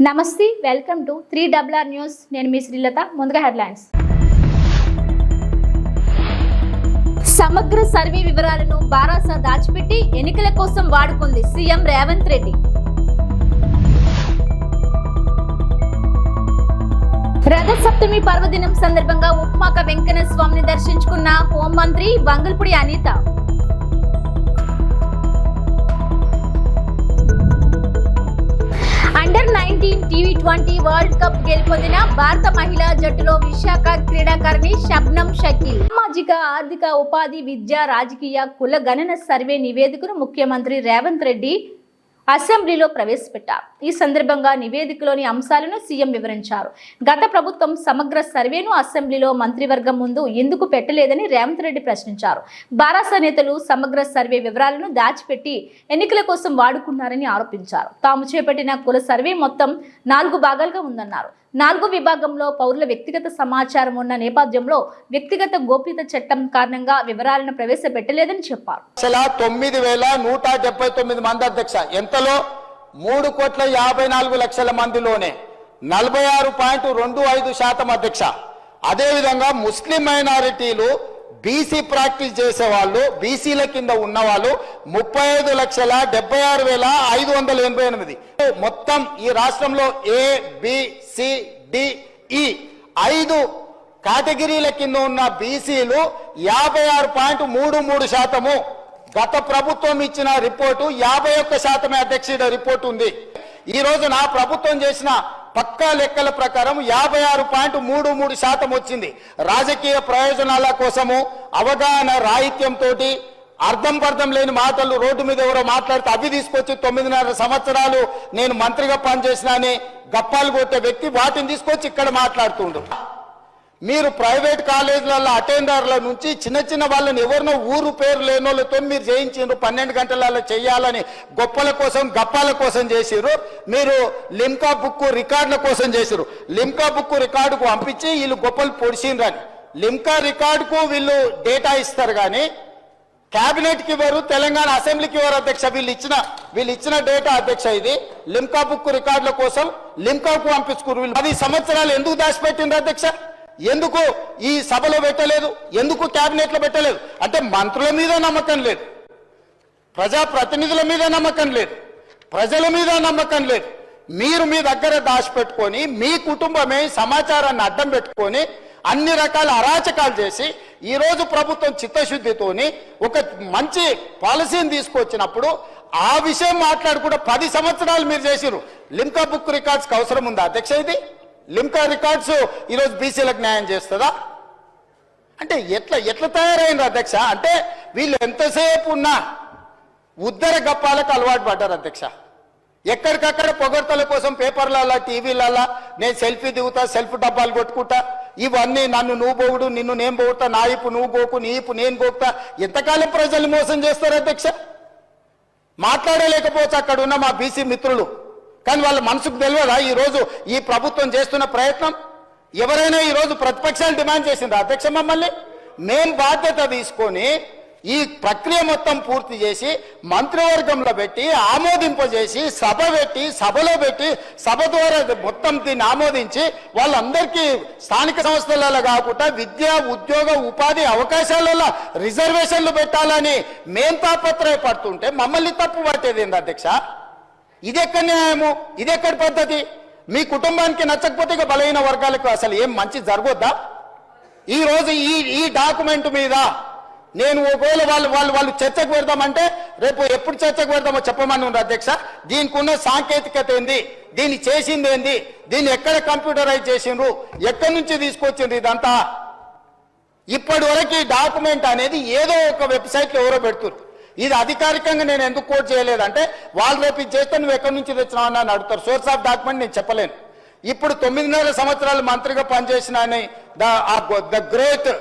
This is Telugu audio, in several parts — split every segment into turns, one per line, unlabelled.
నమస్తే వెల్కమ్ టు 3RR న్యూస్ నేను మీ శ్రీలత ముందుగా హెడ్లైన్స్ సమగ్ర సర్వే వివరాలను బారాస దాచిపెట్టి ఎన్నికల కోసం వాడుకుంది సీఎం రేవంత్ రెడ్డి రథ సప్తమి పర్వదినం సందర్భంగా ఉప్మాక వెంకన్న స్వామిని దర్శించుకున్న హోంమంత్రి Bangalpudi Anitha under T20 world cup గెలుపొందిన భారత మహిళా జట్టులో విశాఖ క్రీడాకారిణి షబ్నం షకీల్ సామాజిక ఆర్థిక ఉపాధి విద్య రాజకీయ కుల గణన సర్వే నివేదికను ముఖ్యమంత్రి రేవంత్ రెడ్డి అసెంబ్లీలో ప్రవేశపెట్టారు. ఈ సందర్భంగా నివేదికలోని అంశాలను సీఎం వివరించారు. గత ప్రభుత్వం సమగ్ర సర్వేను అసెంబ్లీలో మంత్రివర్గం ముందు ఎందుకు పెట్టలేదని రేవంత్ రెడ్డి ప్రశ్నించారు. బారాస నేతలు సమగ్ర సర్వే వివరాలను దాచిపెట్టి ఎన్నికల కోసం వాడుకున్నారని ఆరోపించారు. తాము చేపట్టిన కుల సర్వే మొత్తం 4 భాగాలుగా ఉందన్నారు. 4 విభాగంలో పౌరుల వ్యక్తిగత సమాచారం ఉన్న నేపథ్యంలో వ్యక్తిగత గోప్యత చట్టం కారణంగా వివరాలను ప్రవేశపెట్టలేదని చెప్పారు.
9,179 మంది అధ్యక్ష, ఎంతలో 3,54,00,000 మందిలోనే 46.25% అధ్యక్ష. అదేవిధంగా ముస్లిం మైనారిటీలు బీసీ ప్రాక్టీస్ చేసేవాళ్ళు బీసీల కింద ఉన్నవాళ్ళు 35,76,588. మొత్తం ఈ రాష్ట్రంలో ABCDE 5 కేటగిరీల కింద ఉన్న బీసీలు 56.33%. గత ప్రభుత్వం ఇచ్చిన రిపోర్టు 51% అధ్యక్షుడి రిపోర్టు ఉంది. ఈ రోజు నా ప్రభుత్వం చేసిన పక్కా లెక్కల ప్రకారం 56.33% వచ్చింది. రాజకీయ ప్రయోజనాల కోసము అవగాహన రాహిత్యంతో అర్థం లేని మాటలు రోడ్డు మీద ఎవరో మాట్లాడితే అవి తీసుకొచ్చి 9.5 సంవత్సరాలు నేను మంత్రిగా పనిచేసినా అని గప్పాలు కొట్టే వ్యక్తి వాటిని తీసుకొచ్చి ఇక్కడ మాట్లాడుతుండు. మీరు ప్రైవేట్ కాలేజీలలో అటెండర్ల నుంచి చిన్న వాళ్ళని ఎవరినో ఊరు పేరు లేని వాళ్ళతో మీరు చేయించారు. 12 గంటలలో చేయాలని గొప్పల కోసం గప్పాల కోసం చేసిరు. మీరు లిమ్కా బుక్ రికార్డుల కోసం చేసిరు. లిమ్కా బుక్ రికార్డుకు పంపించి వీళ్ళు గొప్పలు పొడిచిండ్రని లిమ్కా రికార్డుకు వీళ్ళు డేటా ఇస్తారు కానీ క్యాబినెట్కి ఇవ్వరు, తెలంగాణ అసెంబ్లీకి ఇవ్వరు అధ్యక్ష. వీళ్ళు ఇచ్చిన డేటా అధ్యక్ష. ఇది లిమ్కా బుక్ రికార్డుల కోసం లిమ్కాకు పంపించుకున్నారు. వీళ్ళు 10 సంవత్సరాలు ఎందుకు దాచిపెట్టిండ్రు అధ్యక్ష? ఎందుకు ఈ సభలో పెట్టలేదు? ఎందుకు క్యాబినెట్లో పెట్టలేదు? అంటే మంత్రుల మీద నమ్మకం లేదు, ప్రజాప్రతినిధుల మీద నమ్మకం లేదు, ప్రజల మీద నమ్మకం లేదు. మీరు మీ దగ్గర దాచిపెట్టుకొని మీ కుటుంబమే సమాచారాన్ని అడ్డం పెట్టుకొని అన్ని రకాల అరాచకాలు చేసి ఈరోజు ప్రభుత్వం చిత్తశుద్ధితోని ఒక మంచి పాలసీని తీసుకొచ్చినప్పుడు ఆ విషయం మాట్లాడుకుంటూ 10 సంవత్సరాలు మీరు చేసిరు. లిమ్కా బుక్ రికార్డ్స్కి అవసరం ఉందా అధ్యక్ష? ఇది లిమ్కా రికార్డ్స్ ఈరోజు బీసీలకు న్యాయం చేస్తుందా? అంటే ఎట్లా తయారైంది అధ్యక్ష? అంటే వీళ్ళు ఎంతసేపు ఉన్నా ఉద్దర గప్పాలకు అలవాటు పడ్డారు అధ్యక్ష. ఎక్కడికక్కడ పొగడ్తల కోసం పేపర్లలో టీవీలలో నేను సెల్ఫీ దిగుతా, సెల్ఫ్ డబ్బాలు కొట్టుకుంటా, ఇవన్నీ నన్ను నువ్వు పోగుడు, నిన్ను నేను పోగుతా, నా ఇప్పు నువ్వు గోకు, నీ ఇప్పు నేను గోకుతా. ఎంతకాలం ప్రజలు మోసం చేస్తారు అధ్యక్ష? మాట్లాడలేకపోవచ్చు అక్కడ ఉన్న మా బీసీ మిత్రులు, కానీ వాళ్ళ మనసుకు తెలియదా ఈరోజు ఈ ప్రభుత్వం చేస్తున్న ప్రయత్నం? ఎవరైనా ఈరోజు ప్రతిపక్షాలు డిమాండ్ చేసిందా అధ్యక్ష? మమ్మల్ని మేము బాధ్యత తీసుకొని ఈ ప్రక్రియ మొత్తం పూర్తి చేసి మంత్రివర్గంలో పెట్టి ఆమోదింపజేసి సభలో పెట్టి సభ ద్వారా మొత్తం దీన్ని ఆమోదించి వాళ్ళందరికీ స్థానిక సంస్థలలో కాకుండా విద్య ఉద్యోగ ఉపాధి అవకాశాలలో రిజర్వేషన్లు పెట్టాలని మేం తాపత్రయపడుతుంటే మమ్మల్ని తప్పు పట్టేది ఏంది అధ్యక్ష? ఇదెక్కడ న్యాయము? ఇదెక్కడి పద్ధతి? మీ కుటుంబానికి నచ్చకపోతే ఇక బలహీన వర్గాలకు అసలు ఏం మంచి జరగొద్దా? ఈరోజు ఈ డాక్యుమెంట్ మీద నేను ఒకవేళ వాళ్ళు చర్చకు పెడదామంటే రేపు ఎప్పుడు చర్చకు పెడదామో చెప్పమని ఉంది అధ్యక్ష. దీనికి ఉన్న సాంకేతికత ఏంది, దీన్ని చేసింది ఏంది, దీన్ని ఎక్కడ కంప్యూటరైజ్ చేసిండ్రు, ఎక్కడి నుంచి తీసుకొచ్చిండ్రు, ఇదంతా ఇప్పటి వరకు ఈ డాక్యుమెంట్ అనేది ఏదో ఒక వెబ్సైట్లో ఎవరో పెడుతున్నారు. ఇది అధికారికంగా నేను ఎందుకు కోట్ చేయలేదంటే వాళ్ళు రేపు ఇది చేస్తే నువ్వు ఎక్కడి నుంచి తెచ్చినావు అని అడుగుతారు. సోర్స్ ఆఫ్ డాక్యుమెంట్ నేను చెప్పలేను. ఇప్పుడు 9.5 సంవత్సరాలు మంత్రిగా పనిచేసిన ద గ్రేట్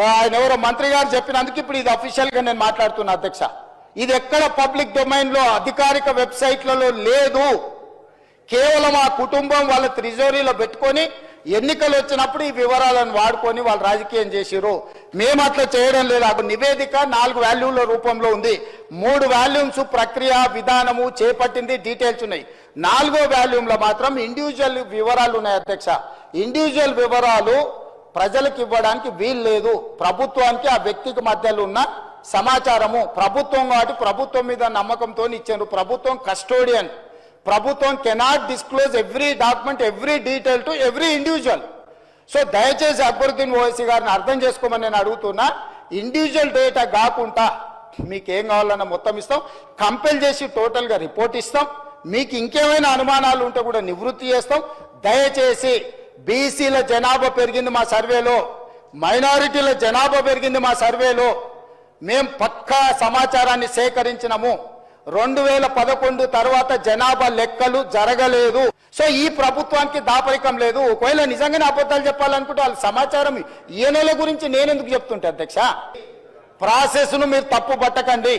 ఆయన ఎవరో మంత్రి గారు చెప్పినందుకు ఇప్పుడు ఇది అఫీషియల్ గా నేను మాట్లాడుతున్నా అధ్యక్ష. ఇది ఎక్కడ పబ్లిక్ డొమైన్ లో అధికారిక వెబ్సైట్లలో లేదు. కేవలం ఆ కుటుంబం వాళ్ళ ట్రెజరీలో పెట్టుకొని ఎన్నికలు వచ్చినప్పుడు ఈ వివరాలను వాడుకొని వాళ్ళు రాజకీయం చేసిరు. మేము అట్లా చేయడం లేదు. ఆ నివేదిక 4 వాల్యూమ్ల రూపంలో ఉంది. 3 వాల్యూమ్స్ ప్రక్రియ విధానము చేపట్టింది, డీటెయిల్స్ ఉన్నాయి. 4వ వాల్యూమ్లో మాత్రం ఇండివిజువల్ వివరాలు ఉన్నాయి అధ్యక్ష. ఇండివిజువల్ వివరాలు ప్రజలకు ఇవ్వడానికి వీలు లేదు. ప్రభుత్వానికి ఆ వ్యక్తికి మధ్యలో ఉన్న సమాచారము ప్రభుత్వం కాబట్టి ప్రభుత్వం మీద నమ్మకంతో ఇచ్చారు. ప్రభుత్వం కస్టోడియన్. ప్రభుత్వం cannot disclose every document, every detail to every individual. So దయచేసి అక్బరుద్దీన్ ఓవైసీ గారిని అర్థం చేసుకోమని నేను అడుగుతున్నా. ఇండివిజువల్ డేటా కాకుండా మీకు ఏం కావాలన్నా మొత్తం ఇస్తాం. కంపెల్ చేసి టోటల్గా రిపోర్ట్ ఇస్తాం. మీకు ఇంకేమైనా అనుమానాలు ఉంటే కూడా నివృత్తి చేస్తాం. దయచేసి బీసీల జనాభా పెరిగింది మా సర్వేలో, మైనారిటీల జనాభా పెరిగింది మా సర్వేలో. మేం పక్కా సమాచారాన్ని సేకరించినము. 2011 తర్వాత జనాభా లెక్కలు జరగలేదు. సో ఈ ప్రభుత్వానికి దాపరికం లేదు. ఒకవేళ నిజంగానే అబద్ధాలు చెప్పాలనుకుంటే వాళ్ళ సమాచారం ఈయనల గురించి నేనెందుకు చెప్తుంటే అధ్యక్ష? ప్రాసెస్ను మీరు తప్పు పట్టకండి,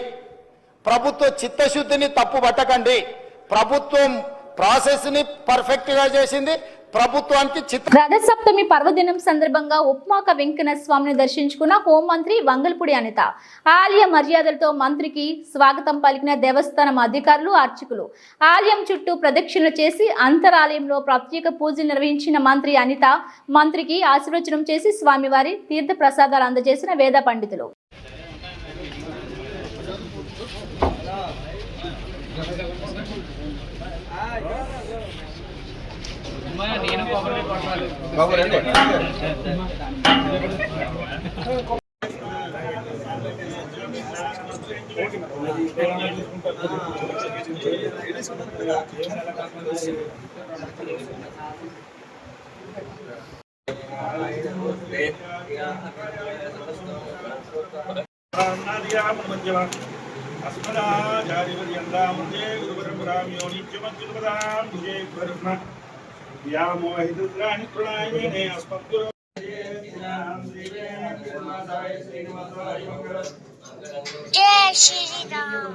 ప్రభుత్వ చిత్తశుద్ధిని తప్పు పట్టకండి. ప్రభుత్వం ప్రాసెస్ని పర్ఫెక్ట్గా చేసింది. ప్రభుత్వానికి
రథసప్తమి పర్వదినం సందర్భంగా ఉప్మాక వెంకన్న స్వామిని దర్శించుకున్న హోంమంత్రి వంగల్పూడి అనిత. ఆలయ మర్యాదలతో మంత్రికి స్వాగతం పలికిన దేవస్థానం అధికారులు, అర్చకులు. ఆలయం చుట్టూ ప్రదక్షిణ చేసి అంతరాలయంలో ప్రత్యేక పూజలు నిర్వహించిన మంత్రి అనిత మంత్రికి ఆశీర్వచనం చేసి స్వామివారి తీర్థ ప్రసాదాలు అందజేసిన వేద పండితులు.
जय श्री राम।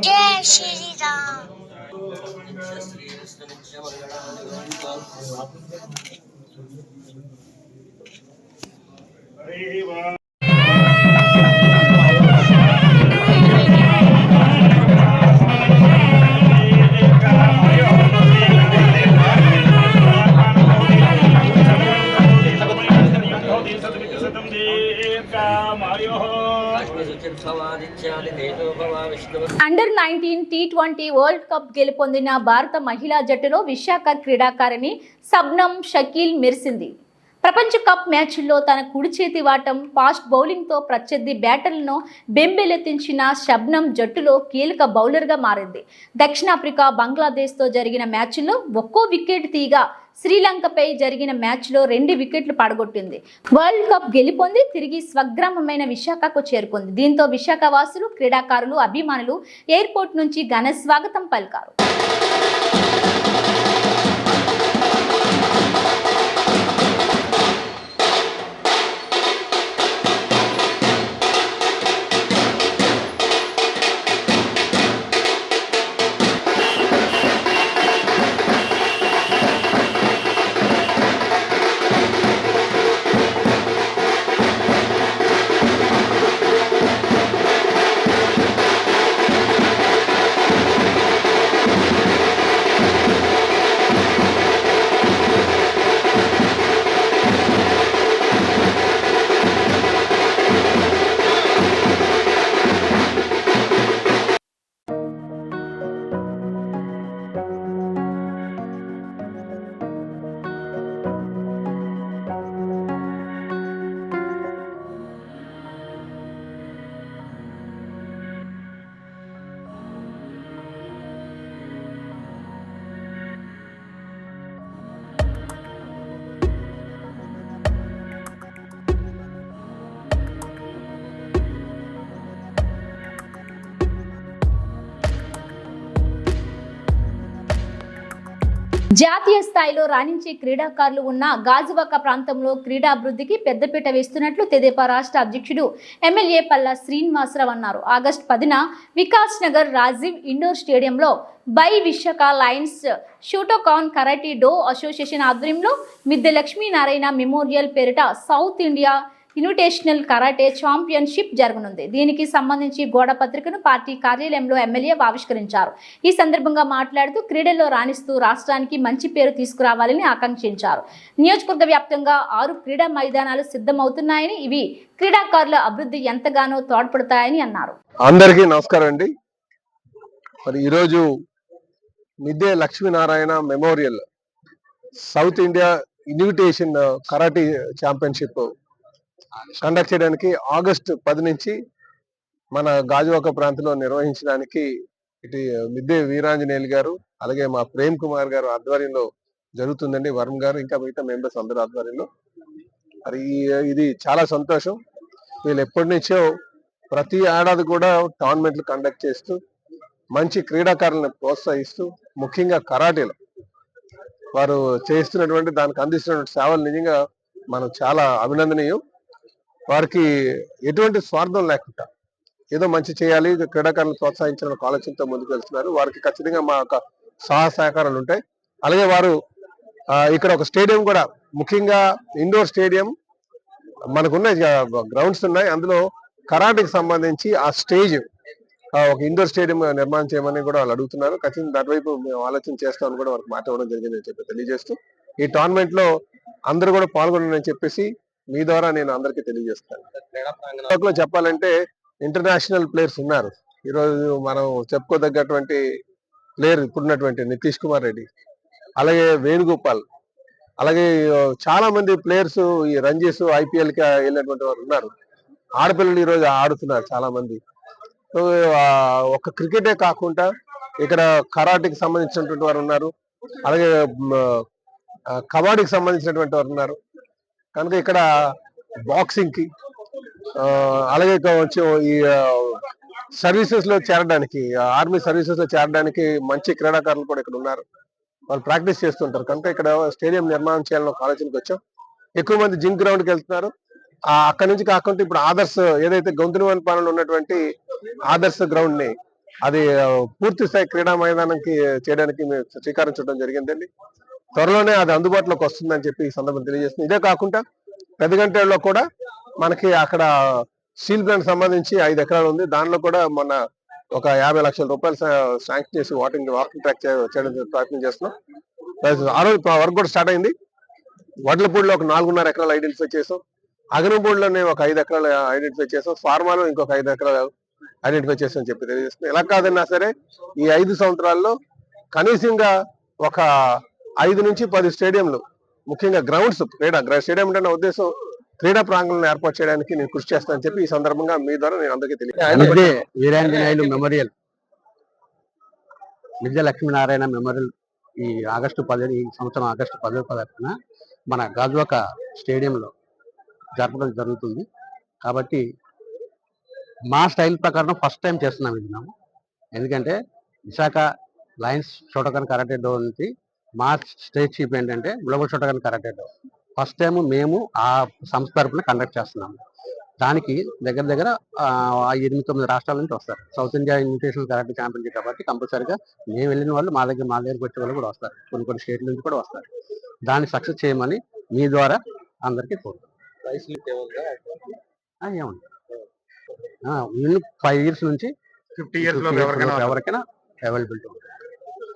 जय Shri Ram.
Under 19 T20 world cup గెలుపొందిన భారత మహిళా జట్టులో విశాఖ క్రీడాకారిణి శబ్నం షకీల్ మెరిసింది. ప్రపంచ కప్ మ్యాచ్ల్లో తన కుడి చేతి వాటం, ఫాస్ట్ బౌలింగ్తో ప్రత్యర్థి బ్యాటర్లను బెంబేలెత్తించిన శబ్నం జట్టులో కీలక బౌలర్గా మారింది. దక్షిణాఫ్రికా, బంగ్లాదేశ్తో జరిగిన మ్యాచ్ల్లో ఒక్కో వికెట్ తీయగా శ్రీలంకపై జరిగిన మ్యాచ్లో 2 వికెట్లు పడగొట్టింది. వరల్డ్ కప్ గెలుపొంది తిరిగి స్వగ్రామమైన విశాఖకు చేరుకుంది. దీంతో విశాఖ వాసులు, క్రీడాకారులు, అభిమానులు ఎయిర్పోర్ట్ నుంచి ఘన స్వాగతం పలికారు. జాతీయ స్థాయిలో రాణించే క్రీడాకారులు ఉన్న గాజువాక ప్రాంతంలో క్రీడాభివృద్ధికి పెద్దపీట వేస్తున్నట్లు తెదేపా రాష్ట్ర అధ్యక్షుడు ఎమ్మెల్యే పల్లా శ్రీనివాసరావు అన్నారు. ఆగస్టు 10న వికాస్ నగర్ రాజీవ్ ఇండోర్ స్టేడియంలో by Visakha Lions షూటోకాన్ karate do association ఆధ్వర్యంలో మిద్దె లక్ష్మీనారాయణ మెమోరియల్ పేరిట south India invitational karate championship జరగనుంది. దీనికి సంబంధించి గోడ పత్రికను పార్టీ కార్యాలయంలో ఎమ్మెల్యే ఆవిష్కరించారు. ఈ సందర్భంగా మాట్లాడుతూ క్రీడల్లో రాణిస్తూ రాష్ట్రానికి మంచి పేరు తీసుకురావాలని ఆకాంక్షించారు. నియోజకవర్గ వ్యాప్తంగా 6 క్రీడా మైదానాలు సిద్ధమవుతున్నాయని, ఇవి క్రీడాకారుల అభివృద్ధి ఎంతగానో తోడ్పడతాయని అన్నారు.
అందరికీ నమస్కారం అండి. మరి ఈరోజు మిద్దె Lakshminarayana memorial south India invitation karate championship conduct చేయడానికి ఆగస్టు 10 నుంచి మన గాజువాక ప్రాంతంలో నిర్వహించడానికి ఇటు మిద్దె వీరాంజనేయులు గారు, అలాగే మా ప్రేమ్ కుమార్ గారు ఆధ్వర్యంలో జరుగుతుందండి. వరుణ్ గారు ఇంకా మిగతా మెంబర్స్ అందరూ ఆధ్వర్యంలో. మరి ఇది చాలా సంతోషం. వీళ్ళు ఎప్పటి నుంచో ప్రతి ఏడాది కూడా టోర్నమెంట్లు కండక్ట్ చేస్తూ మంచి క్రీడాకారులను ప్రోత్సహిస్తూ, ముఖ్యంగా కరాటేలో వారు చేస్తున్నటువంటి దానికి అందిస్తున్నటువంటి సేవలు నిజంగా మనం చాలా అభినందనీయం. వారికి ఎటువంటి స్వార్థం లేకుండా ఏదో మంచి చేయాలి, క్రీడాకారులను ప్రోత్సహించాలని ఆలోచనతో ముందుకు వెళ్తున్నారు. వారికి ఖచ్చితంగా మా యొక్క సహాయ సహకారాలు ఉంటాయి. అలాగే వారు ఇక్కడ ఒక స్టేడియం కూడా, ముఖ్యంగా ఇండోర్ స్టేడియం మనకున్న గ్రౌండ్స్ ఉన్నాయి. అందులో కరాటేకి సంబంధించి ఆ స్టేజ్ ఒక ఇండోర్ స్టేడియం నిర్మాణం చేయమని కూడా వాళ్ళు అడుగుతున్నారు. ఖచ్చితంగా అటువైపు మేము ఆలోచన చేస్తామని కూడా వారికి మాట ఇవ్వడం జరిగిందని చెప్పి తెలియజేస్తూ, ఈ టోర్నమెంట్ లో అందరూ కూడా పాల్గొనాలని చెప్పేసి మీ ద్వారా నేను అందరికీ తెలియజేస్తాను. చెప్పాలంటే ఇంటర్నేషనల్ ప్లేయర్స్ ఉన్నారు. ఈరోజు మనం చెప్పుకోదగ్గటువంటి ప్లేయర్ ఇప్పుడున్నటువంటి నితీష్ కుమార్ రెడ్డి, అలాగే వేణుగోపాల్, అలాగే చాలా మంది ప్లేయర్స్ ఈ రంజీస్ IPL కి వెళ్ళినటువంటి వారు ఉన్నారు. ఆడపిల్లలు ఈ రోజు ఆడుతున్నారు చాలా మంది. సో ఒక క్రికెటే కాకుండా ఇక్కడ కరాటేకి సంబంధించినటువంటి వారు ఉన్నారు, అలాగే కబడ్డీకి సంబంధించినటువంటి వారు ఉన్నారు. కనుక ఇక్కడ బాక్సింగ్ కి, అలాగే వచ్చి ఈ సర్వీసెస్ లో చేరడానికి, ఆర్మీ సర్వీసెస్ లో చేరడానికి మంచి క్రీడాకారులు కూడా ఇక్కడ ఉన్నారు. వాళ్ళు ప్రాక్టీస్ చేస్తుంటారు. కనుక ఇక్కడ స్టేడియం నిర్మాణం చేయాలని ఒక ఆలోచనకు వచ్చాం. ఎక్కువ మంది జిమ్ గ్రౌండ్కి వెళ్తున్నారు. అక్కడి నుంచి కాకుండా ఇప్పుడు ఆదర్శ్ ఏదైతే గొంతునివన్పాలెంలో ఉన్నటువంటి ఆదర్శ్ గ్రౌండ్ ని అది పూర్తి స్థాయి క్రీడా మైదానానికి చేయడానికి మేము శ్రీకారం చుట్టడం జరిగిందండి. త్వరలోనే అది అందుబాటులోకి వస్తుందని చెప్పి ఈ సందర్భంగా తెలియజేస్తుంది. ఇదే కాకుండా పెద్దగంటలో కూడా మనకి అక్కడ స్టీల్ ప్లాంట్ సంబంధించి 5 ఎకరాలు ఉంది. దానిలో కూడా మొన్న ఒక 50 లక్షల రూపాయలు శాంక్షన్ చేసి వాకింగ్ ట్రాక్ చేయడం ప్రయత్నం చేస్తున్నాం. ఆ రోజు వర్క్ కూడా స్టార్ట్ అయింది. వడ్లపూడిలో ఒక 4.5 ఎకరాలు ఐడెంటిఫై చేసాం. అగనంపూడిలోనే ఒక 5 ఎకరాలు ఐడెంటిఫై చేసాం. ఫార్మాలో ఇంకొక 5 ఎకరాలు ఐడెంటిఫై చేసామని చెప్పి తెలియజేస్తున్నాం. ఎలా కాదన్నా సరే ఈ 5 సంవత్సరాల్లో కనీసంగా ఒక 5 నుంచి 10 స్టేడియంలు, ముఖ్యంగా గ్రౌండ్స్, స్టేడియం అంటే నా ఉద్దేశం క్రీడా ప్రాంగణాలను ఏర్పాటు చేయడానికి నేను కృషి చేస్తానని చెప్పి ఈ సందర్భంగా మీ ద్వారా నేను అందరికీ తెలియజేస్తాను.
వీరాంజనేయులు మెమోరియల్, మిద్దె లక్ష్మీనారాయణ మెమోరియల్ ఈ సంవత్సరం ఆగస్టు 10న మన గాజువాక స్టేడియంలో జరపడం జరుగుతుంది. కాబట్టి మా స్టైల్ ప్రకారం ఫస్ట్ టైం చేస్తున్నాం ఇది మేము. ఎందుకంటే విశాఖ లయన్స్ షూటోకాన్ కరాటే డో నుంచి మా స్టేట్ చీఫ్ ఏంటంటే global shotokan karate do first time మేము ఆ సంస్థ తరపున కండక్ట్ చేస్తున్నాము. దానికి దగ్గర 8-9 రాష్ట్రాల నుంచి వస్తారు. South India invitational karate championship కాబట్టి కంపల్సరీగా మేము వెళ్ళిన వాళ్ళు మా దగ్గరకు వచ్చే వాళ్ళు కూడా వస్తారు. కొన్ని స్టేట్ల నుంచి కూడా వస్తారు. దాన్ని సక్సెస్ చేయమని మీ ద్వారా అందరికీ కోరుతున్నాం. ఏమండి 5 years నుంచి 50 years ఎవరికైనా అవైలబిలిటీ ఉంటుంది.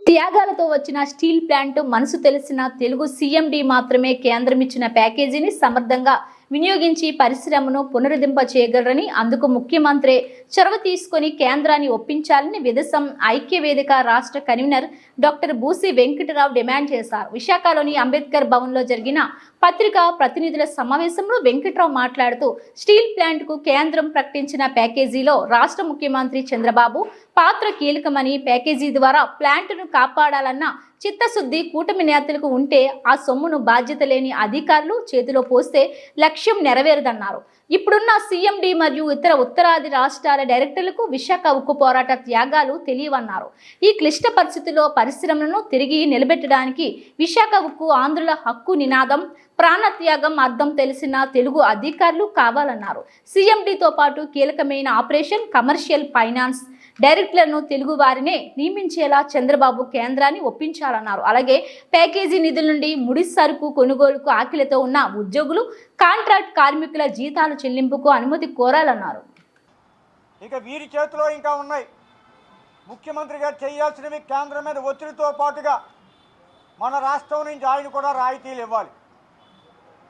త్యాగాలతో వచ్చిన స్టీల్ ప్లాంట్ మనసు తెలిసిన తెలుగు CMD మాత్రమే కేంద్రం ఇచ్చిన ప్యాకేజీని సమర్థంగా వినియోగించి పరిశ్రమను పునరుద్ధరింప చేయగలరని, అందుకు ముఖ్యమంత్రి చొరవ తీసుకుని కేంద్రాన్ని ఒప్పించాలని విదేశం ఐక్యవేదిక రాష్ట్ర convener doctor Busi Venkatarao demand చేశారు. విశాఖలోని అంబేద్కర్ భవన్లో జరిగిన పత్రికా ప్రతినిధుల సమావేశంలో వెంకటరావు మాట్లాడుతూ స్టీల్ ప్లాంట్ కు కేంద్రం ప్రకటించిన ప్యాకేజీలో రాష్ట్ర ముఖ్యమంత్రి చంద్రబాబు పాత్ర కీలకమని, ప్యాకేజీ ద్వారా ప్లాంట్ను కాపాడాలన్న చిత్తశుద్ధి కూటమి నేతలకు ఉంటే ఆ సొమ్మును బాధ్యత లేని అధికారులు చేతిలో పోస్తే లక్ష్యం నెరవేరదన్నారు. ఇప్పుడున్న సీఎండీ మరియు ఇతర ఉత్తరాది రాష్ట్రాల డైరెక్టర్లకు విశాఖ ఉక్కు పోరాట త్యాగాలు తెలియవన్నారు. ఈ క్లిష్ట పరిస్థితుల్లో పరిశ్రమలను తిరిగి నిలబెట్టడానికి విశాఖ ఉక్కు ఆంధ్రుల హక్కు నినాదం, ప్రాణత్యాగం అర్థం తెలిసిన తెలుగు అధికారులు కావాలన్నారు. సీఎండీతో పాటు కీలకమైన ఆపరేషన్, కమర్షియల్, ఫైనాన్స్ డైరెక్టర్లను తెలుగు వారినే నియమించేలా చంద్రబాబు కేంద్రాన్ని ఒప్పించాలన్నారు. అలాగే ప్యాకేజీ నిధుల నుండి ముడి సరుకు కొనుగోలుకు ఆకలితో ఉన్న ఉద్యోగులు, కాంట్రాక్ట్ కార్మికుల జీతాల చెల్లింపుకు అనుమతి కోరాలన్నారు.
ఇక వీరి చేతిలో ఇంకా ఉన్నాయి. ముఖ్యమంత్రి గారు చేయాల్సినవి కేంద్రం మీద ఒత్తిడితో పాటుగా మన రాష్ట్రం నుంచి ఆయన కూడా రాయితీలు ఇవ్వాలి.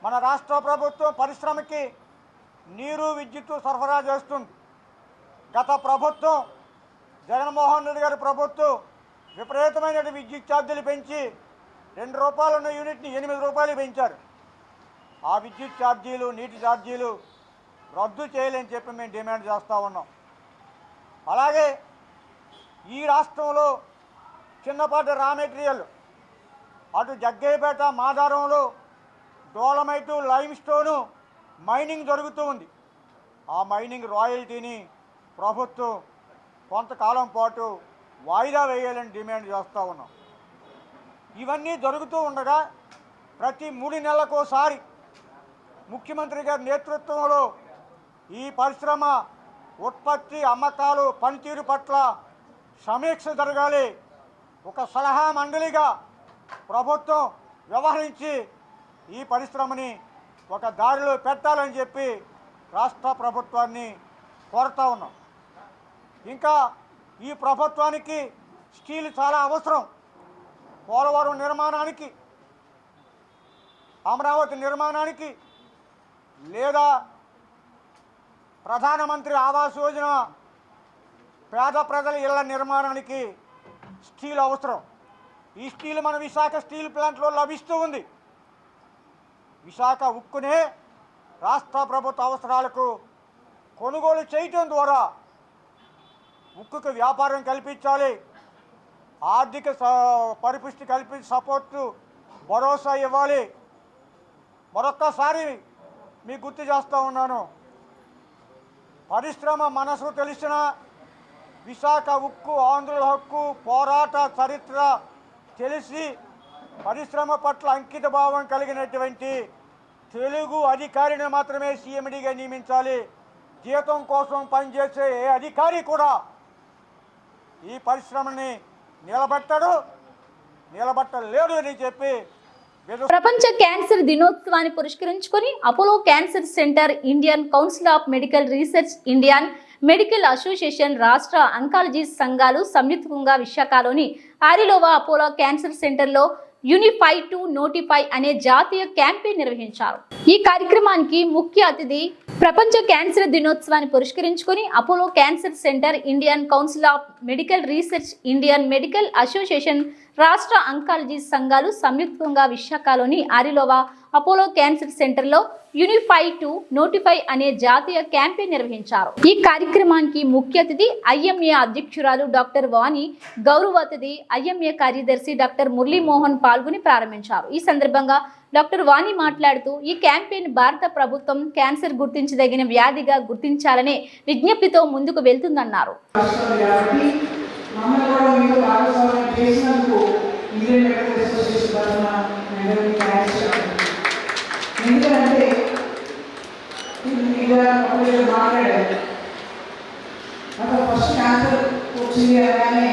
మన రాష్ట్ర ప్రభుత్వం పరిశ్రమకి నీరు, విద్యుత్తు సరఫరా చేస్తుంది. గత ప్రభుత్వం జగన్మోహన్ రెడ్డి గారి ప్రభుత్వం విపరీతమైన విద్యుత్ ఛార్జీలు పెంచి 2 రూపాయలు ఉన్న యూనిట్ని 8 రూపాయలు పెంచారు. ఆ విద్యుత్ ఛార్జీలు, నీటి ఛార్జీలు రద్దు చేయాలని చెప్పి మేము డిమాండ్ చేస్తూ ఉన్నాం. అలాగే ఈ రాష్ట్రంలో చిన్నపాటి రా మెటీరియల్ అటు జగ్గయ్యపేట, మాదారంలో డోలమైటు, లైమ్ స్టోను మైనింగ్ జరుగుతూ ఉంది. ఆ మైనింగ్ రాయల్టీని ప్రభుత్వం కొంతకాలం పాటు వాయిదా వేయాలని డిమాండ్ చేస్తూ ఉన్నాం. ఇవన్నీ జరుగుతూ ఉండగా ప్రతి 3 నెలలకోసారి ముఖ్యమంత్రి గారి నేతృత్వంలో ఈ పరిశ్రమ ఉత్పత్తి, అమ్మకాలు, పనితీరు పట్ల సమీక్ష జరగాలి. ఒక సలహా మండలిగా ప్రభుత్వం వ్యవహరించి ఈ పరిశ్రమని ఒక దారిలో పెట్టాలని చెప్పి రాష్ట్ర ప్రభుత్వాన్ని కోరుతా ఉన్నాం. ఇంకా ఈ ప్రభుత్వానికి స్టీల్ చాలా అవసరం. పోలవరం నిర్మాణానికి, అమరావతి నిర్మాణానికి, లేదా ప్రధానమంత్రి ఆవాస్ యోజన పేద ప్రజల ఇళ్ల నిర్మాణానికి స్టీల్ అవసరం. ఈ స్టీల్ మన విశాఖ స్టీల్ ప్లాంట్లో లభిస్తూ ఉంది. విశాఖ ఉక్కునే రాష్ట్ర ప్రభుత్వ అవసరాలకు కొనుగోలు చేయటం ద్వారా ఉక్కుకు వ్యాపారం కల్పించాలి. ఆర్థిక పరిపుష్టి కల్పించి సపోర్టు, భరోసా ఇవ్వాలి. మరొక్కసారి మీకు గుర్తు చేస్తూ ఉన్నాను, పరిశ్రమ మనసు తెలిసిన విశాఖ ఉక్కు ఆంధ్రుల హక్కు పోరాట చరిత్ర తెలిసి పరిశ్రమ పట్ల అంకిత భావం కలిగినటువంటి తెలుగు అధికారిని మాత్రమే సీఎండీగా నియమించాలి. జీతం కోసం పనిచేసే ఏ అధికారి కూడా ఈ పరిశ్రమని నిలబట్టలేడు అని చెప్పి
ప్రపంచ క్యాన్సర్ దినోత్సవాన్ని పురస్కరించుకొని Apollo cancer centre, Indian council of medical research, Indian medical association, రాష్ట్ర అంకాలజీ సంఘాలు సంయుక్తంగా విశాఖలోని ఆరిలోవా అపోలో క్యాన్సర్ సెంటర్లో యూనిఫై టు నోటిఫై అనే జాతీయ క్యాంపెయిన్ నిర్వహించారు. ఈ కార్యక్రమానికి ముఖ్య అతిథి ప్రపంచ క్యాన్సర్ దినోత్సవాన్ని పురస్కరించుకొని Apollo cancer centre, Indian council of medical research, Indian medical association, రాష్ట్ర అంకాలజీ సంఘాలు సంయుక్తంగా విశాఖలోని ఆరిలోవా అపోలో క్యాన్సర్ సెంటర్లో యూనిఫై టు నోటిఫై అనే జాతీయ క్యాంపెయిన్ నిర్వహించారు. ఈ కార్యక్రమానికి ముఖ్య అతిథి ఐఎంఏ అధ్యక్షురాలు డాక్టర్ వాణి, గౌరవ అతిథి ఐఎంఏ కార్యదర్శి డాక్టర్ మురళీమోహన్ పాల్గొని ప్రారంభించారు. ఈ సందర్భంగా డాక్టర్ వాణి మాట్లాడుతూ ఈ క్యాంపెయిన్ భారత ప్రభుత్వం క్యాన్సర్ గుర్తించదగిన వ్యాధిగా గుర్తించాలనే విజ్ఞప్తితో ముందుకు వెళ్తుందన్నారు.
ఎందుకంటే మాట్లాడారు అసలు ఫస్ట్ క్యాన్సర్ వచ్చింది అనగానే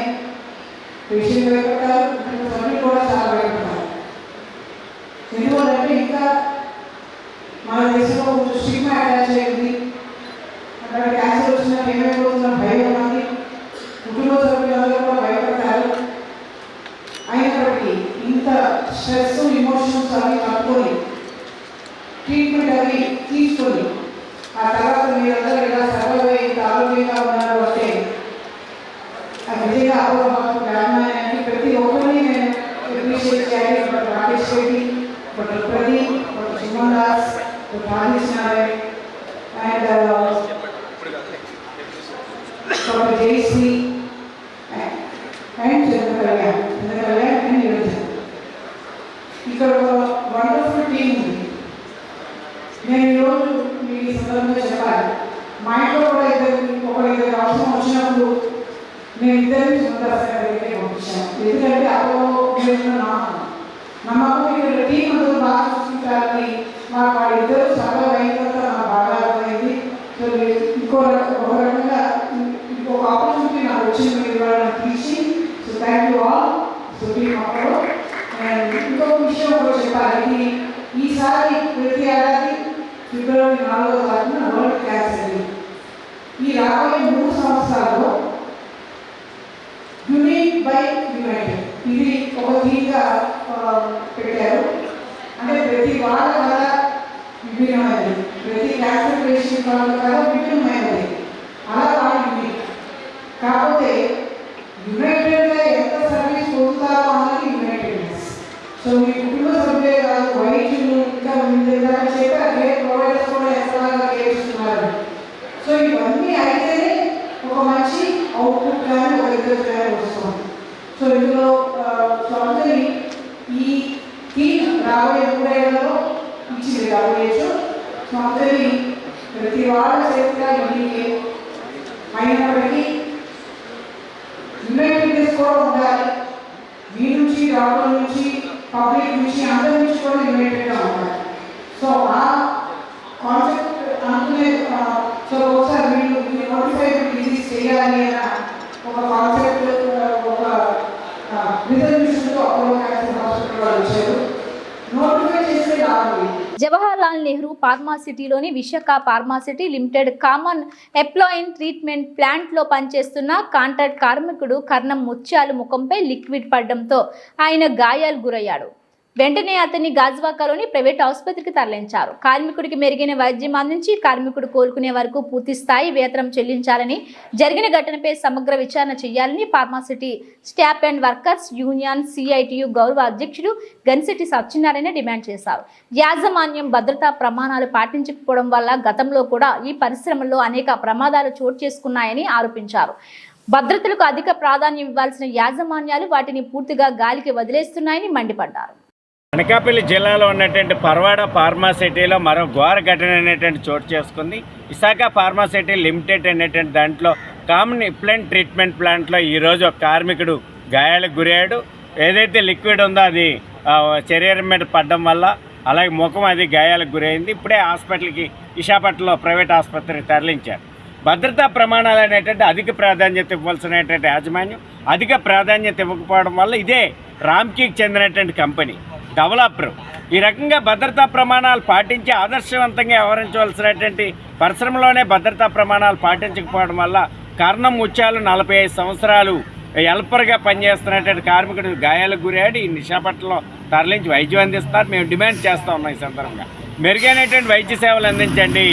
పేషెంట్ భయపడతారు, తల్లి కూడా చాలా భయపడతారు. ఎందుకంటే ఇంకా మన దేశంలో కొంచెం స్టిగ్మా అటాచ్ అయింది. అక్కడ క్యాన్సర్ వచ్చిన ఏమైపోతున్న భయం ఉంది, కుటుంబ సభ్యులందరూ కూడా భయపడతారు. అయినప్పటికీ ఇంత స్ట్రెస్, ఇమోషన్స్ అవి కట్టుకొని ట్రీట్మెంట్ అవి తీసుకొని ఆ తర్వాత మీరందరూ ఇలా సర్వైవ్ అయ్యి ఇంత ఆరోగ్యంగా ఉన్నారు అంటే అది నిజంగా అపోహకు కారణాన్ని ప్రతి ఒక్కరిని నేను అప్రిషియేట్ చేయాలి. But Rakesh Reddy, but Pradeep, but Suman Das, but Rajesh Narayan and doctor Jayashree Kalyan అని నియోజకవర్గం. ఇక్కడ ఒక వండర్ఫుల్ టీం ఉంది. నేను ఈరోజు మీ సందర్భంగా చెప్పాలి, మా ఇంట్లో కూడా ఇద్దరు అవసరం వచ్చినప్పుడు నేను ఇద్దరిని సుందరకి పంపించాను. ఎందుకంటే అప్పుడు నమ్మకం ఇక్కడ టీం అందరూ బాగా చూసుకుంటారని వాడు ఇద్దరు చాలా అయిన తర్వాత నాకు బాగా అర్థమైంది. సో ఒక రకంగా ఇంకొక ఆపర్చునిటీ నాకు వచ్చింది మీరు వాళ్ళని తీసి. So thank you all. So team అప్పుడు ఇంకొక విషయం కూడా చెప్పాలి, ఈసారి ప్రతి ఏడాది ఫిబ్రవరి 4వ తారీఖున వరల్డ్ క్యాన్సర్ డే. ఈ రాబోయే 3 సంవత్సరాల్లో యూనిట్ బై యునైటెడ్ ఇది ఒక థీమ్గా పెట్టారు. అంటే ప్రతి వాళ్ళ కథ విభిన్నమైనది, ప్రతి క్యాన్సర్ పేషెంట్ వాళ్ళ కథ విభిన్నమైనది, అలా వాళ్ళు యూనిట్. కాకపోతే యునైటెడ్గా ఎంత సర్వీస్ పొందుతారో అన్నది యునైటెడ్నెస్. సో మీ కుటుంబ సభ్యులే కాదు, వైద్యులు ఇంకా చెప్పారు కేర్ ప్రొవైడర్స్ కూడా ఎట్లాగా చేస్తున్నారు. సో ఇవన్నీ అయితేనే ఒక మంచి అవుట్పుట్ కానీ ఒక రిజల్ట్ కానీ వస్తుంది. సో ఇందులో అందరి ఈ థీమ్ రాబోయే 3 ఏళ్లలో ఇచ్చింది రాబోయేచ్చు. సో అందరి ప్రతి వాళ్ళ చరిత్ర యూనికే అయినప్పటికీ యునైటెడ్నెస్ కూడా ఉండాలి. మీ నుంచి రాబోయే నుంచి పబ్లిక్ నుంచి అందరి నుంచి కూడా యునైటెడ్గా ఉండాలి. సో ఆ కాన్సెప్ట్ అనుకునే సో ఒకసారి మీరు నోటిఫై డిజీజ్ చేయాలి అన్న ఒక కాన్సెప్ట్ ఒక రిజల్యూషన్తో అపోలో క్యాన్సర్ హాస్పిటల్ వాళ్ళు వచ్చారు. నోటిఫై చేస్తే రావాలి.
జవహర్లాల్ నెహ్రూ ఫార్మాసిటీలోని Visakha pharma city limited common effluent treatment ప్లాంట్లో పనిచేస్తున్న కాంట్రాక్ట్ కార్మికుడు కర్ణం ముత్యాలు ముఖంపై లిక్విడ్ పడడంతో ఆయన గాయాలు గురయ్యాడు. వెంటనే అతన్ని గాజువాకలోని ప్రైవేట్ ఆసుపత్రికి తరలించారు. కార్మికుడికి మెరుగైన వైద్యం అందించి కార్మికుడు కోలుకునే వరకు పూర్తి స్థాయి వేతనం చెల్లించాలని, జరిగిన ఘటనపై సమగ్ర విచారణ చేయాలని pharma city staff and workers union CITU గౌరవ అధ్యక్షుడు గన్శెట్టి సత్యనారాయణ డిమాండ్ చేశారు. యాజమాన్యం భద్రతా ప్రమాణాలు పాటించకపోవడం వల్ల గతంలో కూడా ఈ పరిశ్రమల్లో అనేక ప్రమాదాలు చోటు చేసుకున్నాయని ఆరోపించారు. భద్రతలకు అధిక ప్రాధాన్యం ఇవ్వాల్సిన యాజమాన్యాలు వాటిని పూర్తిగా గాలికి వదిలేస్తున్నాయని మండిపడ్డారు.
అనకాపల్లి జిల్లాలో ఉన్నటువంటి పర్వాడ ఫార్మాసిటీలో మరో ఘోర ఘటన అనేటువంటి చోటు చేసుకుంది. విశాఖ ఫార్మాసిటీ లిమిటెడ్ అనేటువంటి దాంట్లో కామన్ ఎప్లాయిన్ ట్రీట్మెంట్ ప్లాంట్లో ఈరోజు ఒక కార్మికుడు గాయాలకు గురయ్యాడు. ఏదైతే లిక్విడ్ ఉందో అది శరీరం మీద పడడం వల్ల అలాగే ముఖం అది గాయాలకు గురైంది. ఇప్పుడే హాస్పిటల్కి విశాఖపట్నంలో ప్రైవేట్ ఆసుపత్రికి తరలించారు. భద్రతా ప్రమాణాలు అనేటువంటి అధిక ప్రాధాన్యత ఇవ్వాల్సినటువంటి యాజమాన్యం అధిక ప్రాధాన్యత ఇవ్వకపోవడం వల్ల ఇదే రామ్కీకి చెందినటువంటి కంపెనీ డెవలపర్ ఈ రకంగా భద్రతా ప్రమాణాలు పాటించి ఆదర్శవంతంగా వ్యవహరించవలసినటువంటి పరిశ్రమలోనే భద్రతా ప్రమాణాలు పాటించకపోవడం వల్ల కర్ణం ముత్యాలు 45 సంవత్సరాలు హెల్పర్గా పనిచేస్తున్నటువంటి కార్మికుడు గాయాలకు గురయ్యాడు. ఈ విశాఖపట్నంలో తరలించి వైద్యం అందిస్తారు. మేము డిమాండ్ చేస్తూ ఉన్నాం ఈ సందర్భంగా మెరుగైనటువంటి వైద్య సేవలు అందించండి.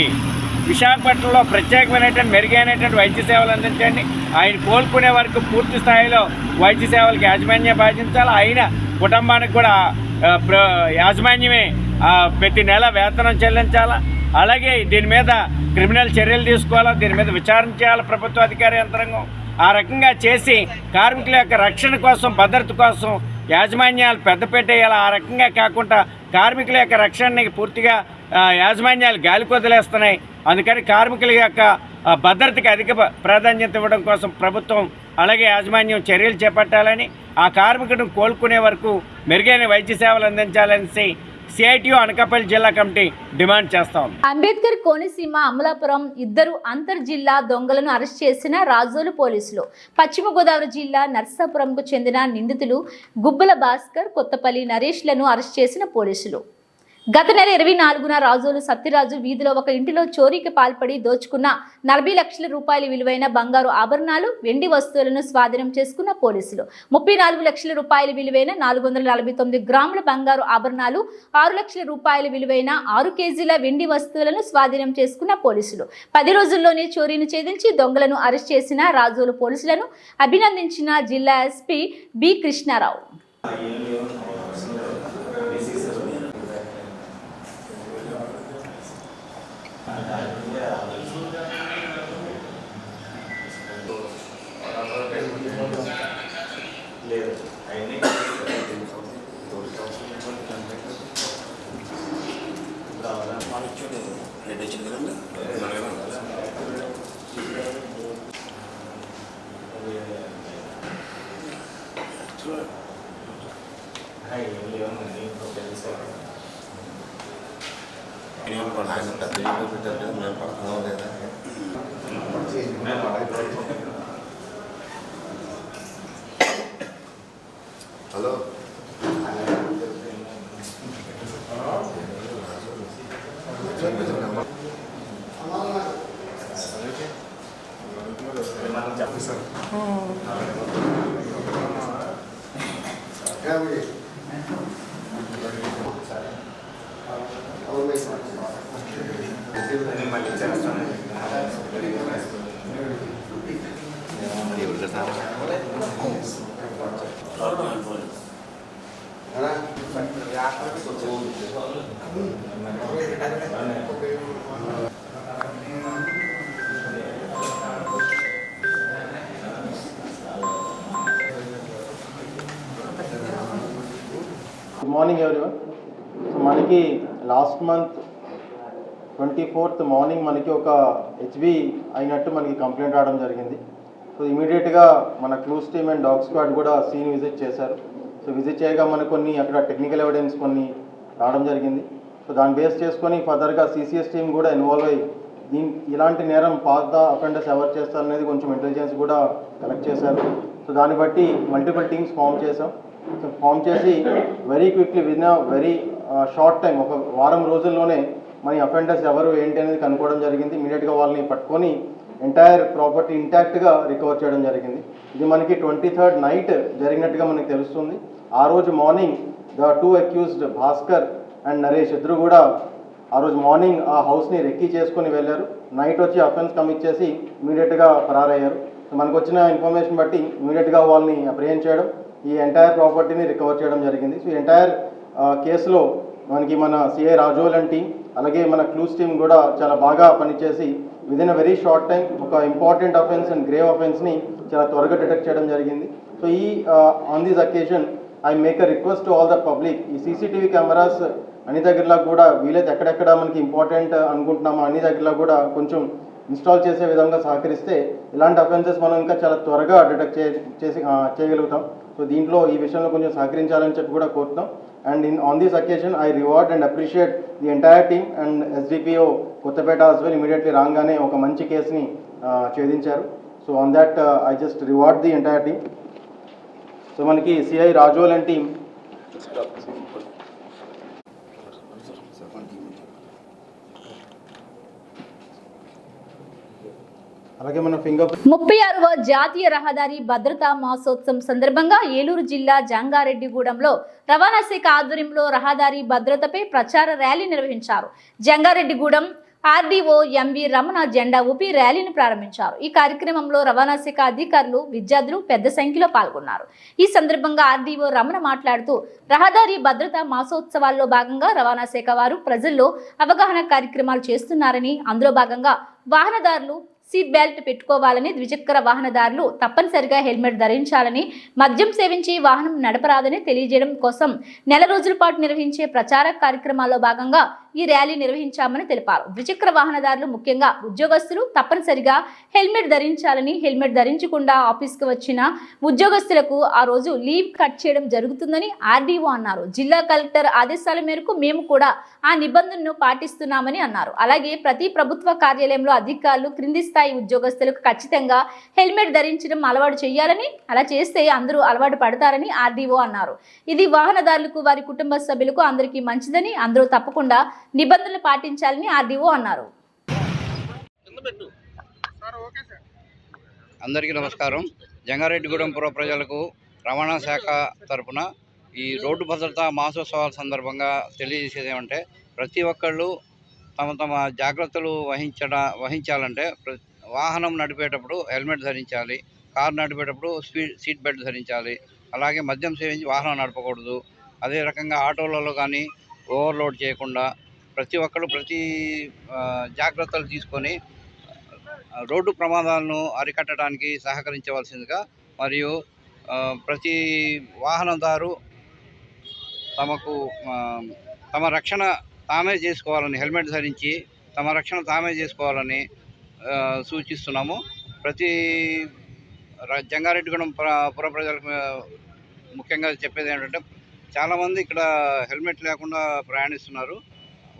విశాఖపట్నంలో ప్రత్యేకమైనటువంటి మెరుగైనటువంటి వైద్య సేవలు అందించండి. ఆయన కోలుకునే వరకు పూర్తి స్థాయిలో వైద్య సేవలకు యాజమాన్యం బాధించాలి. ఆయన కుటుంబానికి కూడా యాజమాన్యమే ప్రతి నెల వేతనం చెల్లించాలా. అలాగే దీని మీద క్రిమినల్ చర్యలు తీసుకోవాలా, దీని మీద విచారణ చేయాలి ప్రభుత్వ అధికార యంత్రాంగం. ఆ రకంగా చేసి కార్మికుల యొక్క రక్షణ కోసం భద్రత కోసం యాజమాన్యాలు పెద్దపీట వేయాలి. ఆ రకంగా కాకుండా కార్మికుల యొక్క రక్షణని పూర్తిగా యాజమాన్యాలు గాలికి వదిలేస్తున్నాయి. అందుకని కార్మికుల యొక్క భద్రతకి అధిక ప్రాధాన్యత ఇవ్వడం కోసం ప్రభుత్వం అలాగే యాజమాన్యం చర్యలు చేపట్టాలని, ఆ కార్మికుడిని కోలుకునే వరకు మెరుగైన వైద్య సేవలు అందించాలని సిఐటియు అనకాపల్లి జిల్లా కమిటీ డిమాండ్ చేస్తాం.
అంబేద్కర్ కోనసీమ అమలాపురం ఇద్దరు అంతర్ జిల్లా దొంగలను అరెస్ట్ చేసిన రాజోలు పోలీసులు. పశ్చిమ గోదావరి జిల్లా నర్సాపురంకు చెందిన నిందితులు గుబ్బల భాస్కర్, కొత్తపల్లి నరేష్లను అరెస్ట్ చేసిన పోలీసులు. గత నెల 24న రాజోలు సత్యరాజు వీధిలో ఒక ఇంటిలో చోరీకి పాల్పడి దోచుకున్న 40 లక్షల రూపాయల విలువైన బంగారు ఆభరణాలు, వెండి వస్తువులను స్వాధీనం చేసుకున్న పోలీసులు 34 లక్షల రూపాయల విలువైన 449 గ్రాముల బంగారు ఆభరణాలు, 6 లక్షల రూపాయల విలువైన 6 కేజీల వెండి వస్తువులను స్వాధీనం చేసుకున్న పోలీసులు 10 రోజుల్లోనే చోరీని ఛేదించి దొంగలను అరెస్ట్ చేసిన రాజోలు పోలీసులను అభినందించిన జిల్లా ఎస్పీ బి కృష్ణారావు.
లేదు hello
good morning everyone. So మనకి లాస్ట్ మంత్ 24th మార్నింగ్ మనకి ఒక హెచ్బి అయినట్టు మనకి కంప్లైంట్ రావడం జరిగింది. సో ఇమీడియట్గా మన clues team and dog squad కూడా సీన్ విజిట్ చేశారు. సో విజిట్ చేయగా మనకు కొన్ని అక్కడ టెక్నికల్ ఎవిడెన్స్ కొన్ని రావడం జరిగింది. సో దాన్ని బేస్ చేసుకొని ఫర్దర్గా సిసిఎస్ టీమ్ కూడా ఇన్వాల్వ్ అయ్యి ఇలాంటి నేరం పాత అఫెండర్స్ ఎవరు చేస్తారనేది కొంచెం ఇంటెలిజెన్స్ కూడా కలెక్ట్ చేశారు. సో దాన్ని బట్టి మల్టిపుల్ టీమ్స్ ఫామ్ చేసాం. సో ఫామ్ చేసి very quickly win very short time, ఒక వారం రోజుల్లోనే మన అఫెండర్స్ ఎవరు ఏంటి అనేది కనుక్కోవడం జరిగింది. ఇమీడియట్గా వాళ్ళని పట్టుకొని ఎంటైర్ ప్రాపర్టీ ఇంటాక్ట్గా రికవర్ చేయడం జరిగింది. ఇది మనకి 23rd నైట్ జరిగినట్టుగా మనకి తెలుస్తుంది. ఆ రోజు morning the 2 accused Bhaskar and Naresh ఇద్దరు కూడా ఆ రోజు మార్నింగ్ ఆ హౌస్ని రెక్కీ చేసుకొని వెళ్ళారు. నైట్ వచ్చి అఫెన్స్ కమిట్ చేసి ఇమీడియట్గా ఫరారయ్యారు. సో మనకు వచ్చిన ఇన్ఫర్మేషన్ బట్టి ఇమీడియట్గా వాళ్ళని అప్రిహెండ్ చేయడం, ఈ ఎంటైర్ ప్రాపర్టీని రికవర్ చేయడం జరిగింది. సో ఎంటైర్ కేసులో మనకి మన సిఐ రాజోల్ అండ్ టీమ్ అలాగే మన క్లూస్ టీమ్ కూడా చాలా బాగా పనిచేసి within a very short time ఒక ఇంపార్టెంట్ అఫెన్స్ అండ్ గ్రేవ్ అఫెన్స్ని చాలా త్వరగా డిటెక్ట్ చేయడం జరిగింది. సో ఈ on this occasion I make a request to all the public, ఈ సీసీటీవీ కెమెరాస్ అన్ని దగ్గరలో కూడా వీలైతే ఎక్కడెక్కడ మనకి ఇంపార్టెంట్ అనుకుంటున్నామో అన్ని దగ్గరలో కూడా కొంచెం ఇన్స్టాల్ చేసే విధంగా సహకరిస్తే ఇలాంటి అఫెన్సెస్ మనం ఇంకా చాలా త్వరగా డిటెక్ట్ చేయగలుగుతాం. సో దీంట్లో ఈ విషయంలో కొంచెం సహకరించాలని చెప్పి కూడా కోరుతున్నాం. And on this occasion I reward and appreciate the entire team and SDPO Kothapeta as well. Immediately రాగానే ఒక మంచి కేసుని ఛేదించారు. So on that I just reward the entire team. So మనకి సిఐ రాజోల్ అండ్ టీమ్ అలాగే మన ఫింగర్
36వ జాతీయ రహదారి భద్రతా మాసోత్సవం సందర్భంగా ఏలూరు జిల్లా జంగారెడ్డిగూడెంలో రవాణా శాఖ ఆధ్వర్యంలో రహదారి భద్రతపై ప్రచార ర్యాలీ నిర్వహించారు. జంగారెడ్డిగూడెం ఆర్డీఓ ఎంవి రమణ జెండా ఊపి ర్యాలీని ప్రారంభించారు. ఈ కార్యక్రమంలో రవాణా శాఖ అధికారులు, విద్యార్థులు పెద్ద సంఖ్యలో పాల్గొన్నారు. ఈ సందర్భంగా ఆర్డీఓ రమణ మాట్లాడుతూ రహదారి భద్రతా మాసోత్సవాల్లో భాగంగా రవాణా శాఖ వారు ప్రజల్లో అవగాహన కార్యక్రమాలు చేస్తున్నారని, అందులో భాగంగా వాహనదారులు సీట్ బెల్ట్ పెట్టుకోవాలని, ద్విచక్ర వాహనదారులు తప్పనిసరిగా హెల్మెట్ ధరించాలని, మద్యం సేవించి వాహనం నడపరాదని తెలియజేయడం కోసం నెల రోజుల పాటు నిర్వహించే ప్రచార కార్యక్రమాల్లో భాగంగా ఈ ర్యాలీ నిర్వహించామని తెలిపారు. ద్విచక్ర వాహనదారులు ముఖ్యంగా ఉద్యోగస్తులు తప్పనిసరిగా హెల్మెట్ ధరించాలని, హెల్మెట్ ధరించకుండా ఆఫీస్కి వచ్చిన ఉద్యోగస్తులకు ఆ రోజు లీవ్ కట్ చేయడం జరుగుతుందని ఆర్డీఓ అన్నారు. జిల్లా కలెక్టర్ ఆదేశాల మేరకు మేము కూడా ఆ నిబంధనను పాటిస్తున్నామని అన్నారు. అలాగే ప్రతి ప్రభుత్వ కార్యాలయంలో అధికారులు క్రింది స్థాయి ఉద్యోగస్తులకు ఖచ్చితంగా హెల్మెట్ ధరించడం అలవాటు చేయాలని, అలా చేస్తే అందరూ అలవాటు పడతారని ఆర్డీఓ అన్నారు. ఇది వాహనదారులకు, వారి కుటుంబ సభ్యులకు అందరికీ మంచిదని, అందరూ తప్పకుండా నిబంధనలు పాటించాలని ఆర్డీఓ అన్నారు.
అందరికీ నమస్కారం. జంగారెడ్డిగూడెం పుర ప్రజలకు రవాణా శాఖ తరఫున ఈ రోడ్డు భద్రతా మాసోత్సవాల సందర్భంగా తెలియజేసేది ఏమంటే, ప్రతి ఒక్కళ్ళు తమ తమ జాగ్రత్తలు వహించాలంటే వాహనం నడిపేటప్పుడు హెల్మెట్ ధరించాలి, కారు నడిపేటప్పుడు సీట్ బెల్ట్ ధరించాలి, అలాగే మద్యం సేవించి వాహనం నడపకూడదు. అదే రకంగా ఆటోలలో కానీ ఓవర్లోడ్ చేయకుండా ప్రతి ఒక్కరు జాగ్రత్తలు తీసుకొని రోడ్డు ప్రమాదాలను అరికట్టడానికి సహకరించవలసిందిగా, మరియు ప్రతి వాహనదారు తమ రక్షణ తామే చేసుకోవాలని, హెల్మెట్ ధరించి తమ రక్షణ తామే చేసుకోవాలని సూచిస్తున్నాము. ప్రతి జంగారెడ్డిగూడెం పుర ప్రజలకు ముఖ్యంగా చెప్పేది ఏంటంటే, చాలామంది ఇక్కడ హెల్మెట్ లేకుండా ప్రయాణిస్తున్నారు.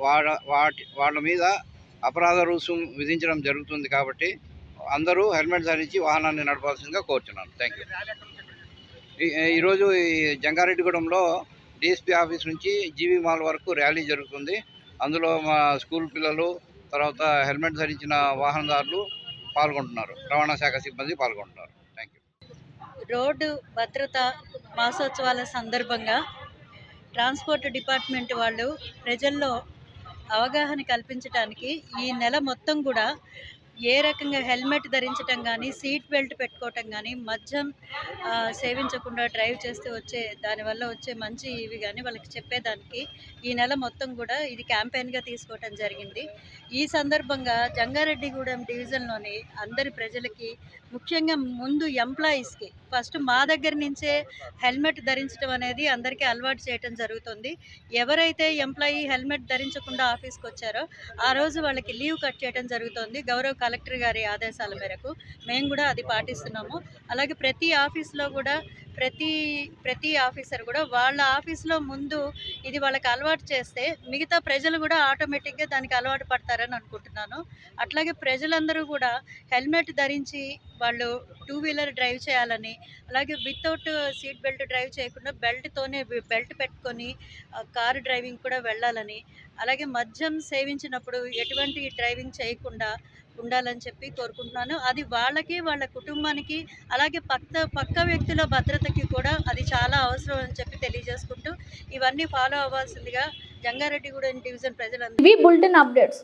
వాళ్ళ మీద అపరాధ రుసుము విధించడం జరుగుతుంది. కాబట్టి అందరూ హెల్మెట్ ధరించి వాహనాన్ని నడపాల్సిందిగా కోరుతున్నాను. Thank you. ఈరోజు ఈ జంగారెడ్డిగూడెంలో డిఎస్పీ ఆఫీస్ నుంచి జీవీ మాల్ వరకు ర్యాలీ జరుగుతుంది. అందులో మా స్కూల్ పిల్లలు, తర్వాత హెల్మెట్ ధరించిన వాహనదారులు పాల్గొంటున్నారు. రవాణా శాఖ సిబ్బంది పాల్గొంటున్నారు. Thank you.
రోడ్డు భద్రత మాసోత్సవాల సందర్భంగా ట్రాన్స్పోర్ట్ డిపార్ట్మెంట్ వాళ్ళు ప్రజల్లో అవగాహన కల్పించడానికి ఈ నెల మొత్తం కూడా ఏ రకంగా హెల్మెట్ ధరించడం కానీ, సీట్ బెల్ట్ పెట్టుకోవటం కానీ, మద్యం సేవించకుండా డ్రైవ్ చేస్తూ వచ్చే దానివల్ల వచ్చే మంచి ఇవి కానీ వాళ్ళకి చెప్పేదానికి ఈ నెల మొత్తం కూడా ఇది క్యాంపెయిన్గా తీసుకోవటం జరిగింది. ఈ సందర్భంగా జంగారెడ్డిగూడెం డివిజన్లోని అందరి ప్రజలకి, ముఖ్యంగా ముందు ఎంప్లాయీస్కి ఫస్ట్ మా దగ్గర నుంచే హెల్మెట్ ధరించడం అనేది అందరికీ అలవాటు చేయడం జరుగుతుంది. ఎవరైతే ఎంప్లాయీ హెల్మెట్ ధరించకుండా ఆఫీస్కి వచ్చారో ఆ రోజు వాళ్ళకి లీవ్ కట్ చేయడం జరుగుతుంది. గౌరవ కలెక్టర్ గారి ఆదేశాల మేరకు మేము కూడా అది పాటిస్తున్నాము. అలాగే ప్రతి ఆఫీస్లో కూడా ప్రతి ఆఫీసర్ కూడా వాళ్ళ ఆఫీస్లో ముందు ఇది వాళ్ళకి అలవాటు చేస్తే మిగతా ప్రజలు కూడా ఆటోమేటిక్గా దానికి అలవాటు పడతారని అనుకుంటున్నాను. అట్లాగే ప్రజలందరూ కూడా హెల్మెట్ ధరించి వాళ్ళు 2-వీలర్ డ్రైవ్ చేయాలని, అలాగే వితౌట్ సీట్ బెల్ట్ డ్రైవ్ చేయకుండా బెల్ట్ పెట్టుకొని కారు డ్రైవింగ్ కూడా వెళ్ళాలని, అలాగే మద్యం సేవించినప్పుడు ఎటువంటి డ్రైవింగ్ చేయకుండా ఉండాలని చెప్పి కోరుకుంటున్నాను. అది వాళ్ళకి, వాళ్ళ కుటుంబానికి, అలాగే పక్క వ్యక్తుల భద్రతకి కూడా అది చాలా అవసరం అని చెప్పి తెలియజేసుకుంటూ ఇవన్నీ ఫాలో అవ్వాల్సిందిగా జంగారెడ్డిగూడెం డివిజన్ ప్రజలందరూ
ఇవి బులెటిన్ అప్డేట్స్.